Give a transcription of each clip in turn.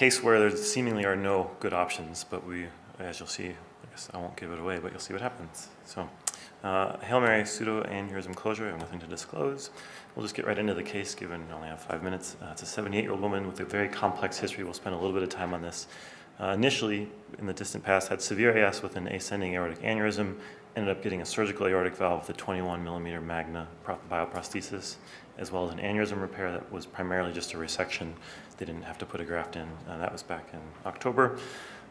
case where there seemingly are no good options, but we, as you'll see, I guess I won't give it away, but you'll see what happens. So, Hail Mary pseudoaneurysm closure, I have nothing to disclose. We'll just get right into the case, given we only have 5 minutes. It's a 78-year-old woman with a very complex history. We'll spend a little bit of time on this. Initially, in the distant past, had severe AS with an ascending aortic aneurysm, ended up getting a surgical aortic valve with a 21 millimeter Magna bioprosthesis, as well as an aneurysm repair that was primarily just a resection. They didn't have to put a graft in. That was back in October.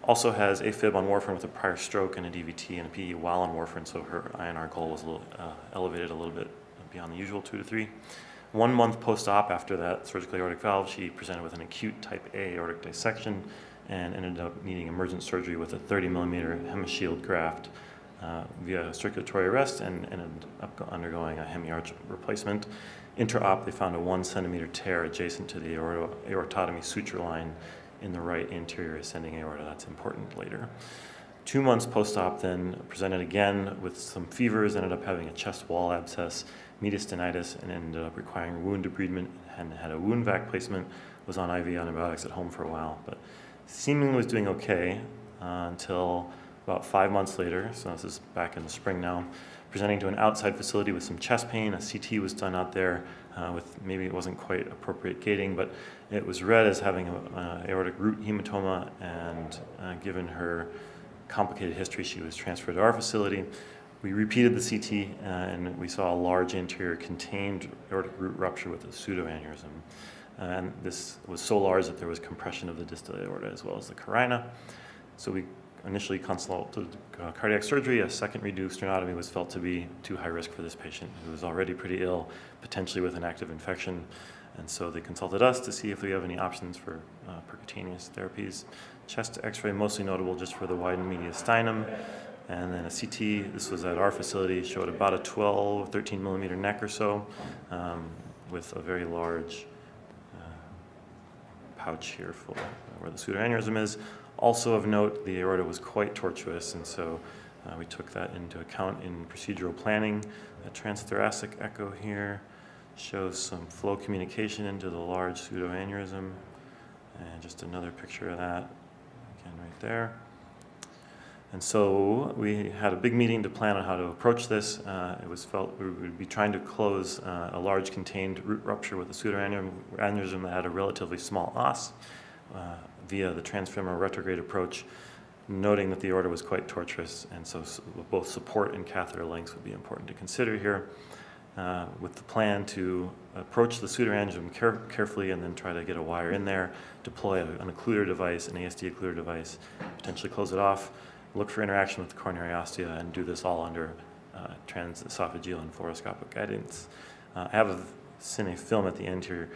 Also has AFib on warfarin with a prior stroke and a DVT and a PE while on warfarin, so her INR goal was a little elevated a little bit beyond the usual 2 to 3. 1 month post-op after that surgical aortic valve, she presented with an acute type A aortic dissection and ended up needing emergent surgery with a 30 millimeter hemishield graft via circulatory arrest and ended up undergoing a hemiarch replacement. Intra-op, they found a 1 centimeter tear adjacent to the aortotomy suture line in the right anterior ascending aorta. That's important later. 2 months post-op, then presented again with some fevers, ended up having a chest wall abscess, mediastinitis, and ended up requiring wound debridement and had a wound vac placement, was on IV antibiotics at home for a while, but seemingly was doing okay until about 5 months later, so this is back in the spring now, presenting to an outside facility with some chest pain. A CT was done out there with maybe it wasn't quite appropriate gating, but it was read as having an aortic root hematoma, and given her complicated history, she was transferred to our facility. We repeated the CT and we saw a large anterior contained aortic root rupture with a pseudoaneurysm. And this was so large that there was compression of the distal aorta as well as the carina. So we initially consulted cardiac surgery. A second reduced sternotomy was felt to be too high risk for this patient who was already pretty ill, potentially with an active infection. And so they consulted us to see if we have any options for percutaneous therapies. Chest x-ray, mostly notable just for the widened mediastinum. And then a CT, this was at our facility, showed about a 12, 13 millimeter neck or so with a very large pouch here for where the pseudoaneurysm is. Also of note, the aorta was quite tortuous, and so we took that into account in procedural planning. A transthoracic echo here shows some flow communication into the large pseudoaneurysm, and just another picture of that, again right there. And so we had a big meeting to plan on how to approach this. It was felt we would be trying to close a large contained root rupture with a pseudoaneurysm that had a relatively small os via the transfemoral retrograde approach, noting that the aorta was quite tortuous, and so both support and catheter lengths would be important to consider here, with the plan to approach the pseudoaneurysm carefully and then try to get a wire in there, deploy an occluder device, an ASD occluder device, potentially close it off, look for interaction with the coronary ostia, and do this all under transesophageal and fluoroscopic guidance. I have a cine film at the end here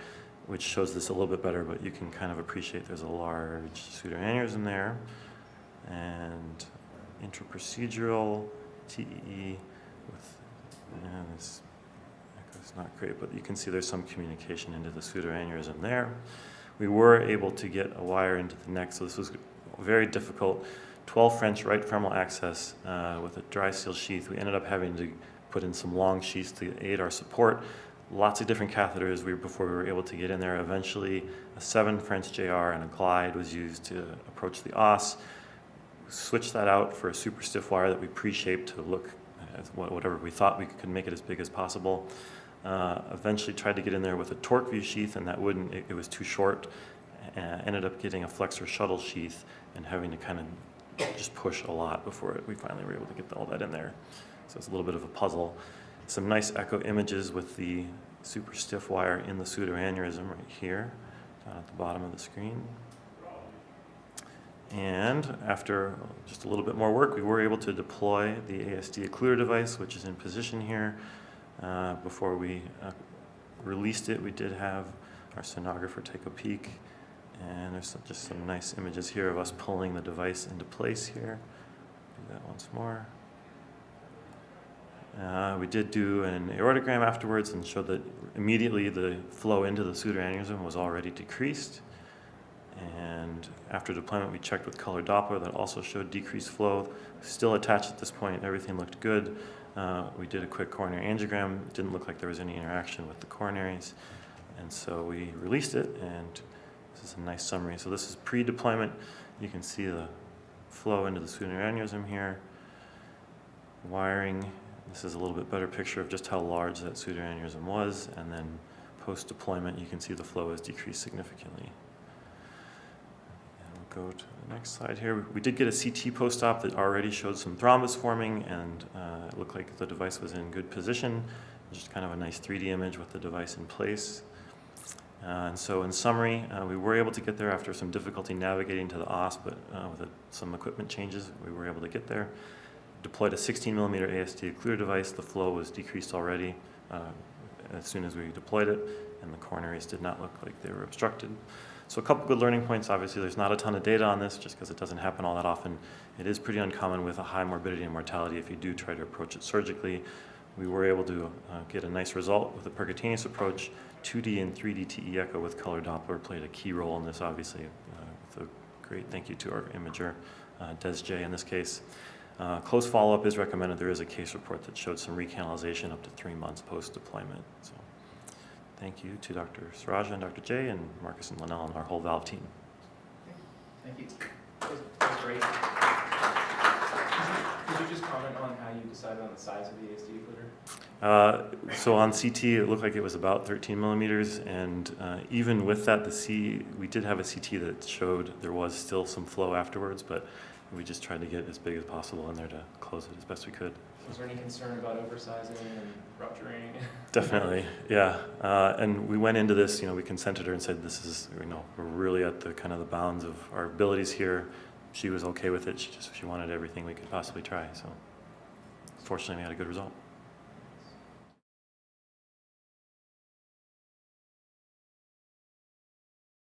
which shows this a little bit better, but you can kind of appreciate there's a large pseudoaneurysm there. And intraprocedural TEE with, this echo's not great, but you can see there's some communication into the pseudoaneurysm there. We were able to get a wire into the neck, so this was very difficult. 12 French right femoral access with a dry seal sheath. We ended up having to put in some long sheaths to aid our support. Lots of different catheters before we were able to get in there. Eventually, a 7 French JR and a glide was used to approach the os. Switched that out for a super stiff wire that we pre-shaped to look at whatever we thought we could make it as big as possible. Eventually tried to get in there with a torque view sheath, and that wouldn't, it was too short. Ended up getting a flexor shuttle sheath and having to kind of just push a lot before we finally were able to get all that in there. So it's a little bit of a puzzle. Some nice echo images with the super stiff wire in the pseudoaneurysm right here, down at the bottom of the screen. And after just a little bit more work, we were able to deploy the ASD occluder device, which is in position here. Before we released it, we did have our sonographer take a peek. And there's just some nice images here of us pulling the device into place here. Do that once more. We did do an aortogram afterwards and showed that immediately the flow into the pseudoaneurysm was already decreased. And after deployment, we checked with color Doppler that also showed decreased flow. Still attached at this point, everything looked good. We did a quick coronary angiogram. It didn't look like there was any interaction with the coronaries. And so we released it, and this is a nice summary. So this is pre-deployment. You can see the flow into the pseudoaneurysm here. Wiring. This is a little bit better picture of just how large that pseudoaneurysm was, and then post-deployment, you can see the flow has decreased significantly. And we'll go to the next slide here. We did get a CT post-op that already showed some thrombus forming, and it looked like the device was in good position. Just kind of a nice 3D image with the device in place. And so in summary, we were able to get there after some difficulty navigating to the OS, but with some equipment changes, we were able to get there. Deployed a 16 millimeter AST occluder device. The flow was decreased already as soon as we deployed it, and the coronaries did not look like they were obstructed. So a couple good learning points. Obviously, there's not a ton of data on this just because it doesn't happen all that often. It is pretty uncommon with a high morbidity and mortality if you do try to approach it surgically. We were able to get a nice result with the percutaneous approach. 2D and 3D TE echo with color Doppler played a key role in this, obviously, with a great thank you to our imager, Des J in this case. Close follow-up is recommended. There is a case report that showed some recanalization up to 3 months post-deployment. So thank you to Dr. Saraja and Dr. J and Marcus and Linnell and our whole valve team. Thank you. That was great. Could you just comment on how you decided on the size of the AST occluder? So on CT, it looked like it was about 13 millimeters, and even with that, we did have a CT that showed there was still some flow afterwards, but we just tried to get as big as possible in there to close it as best we could. Was there any concern about oversizing and rupturing? Definitely, yeah. And we went into this, we consented her and said, this is, we're really at the kind of the bounds of our abilities here. She was okay with it. She wanted everything we could possibly try. So fortunately, we had a good result.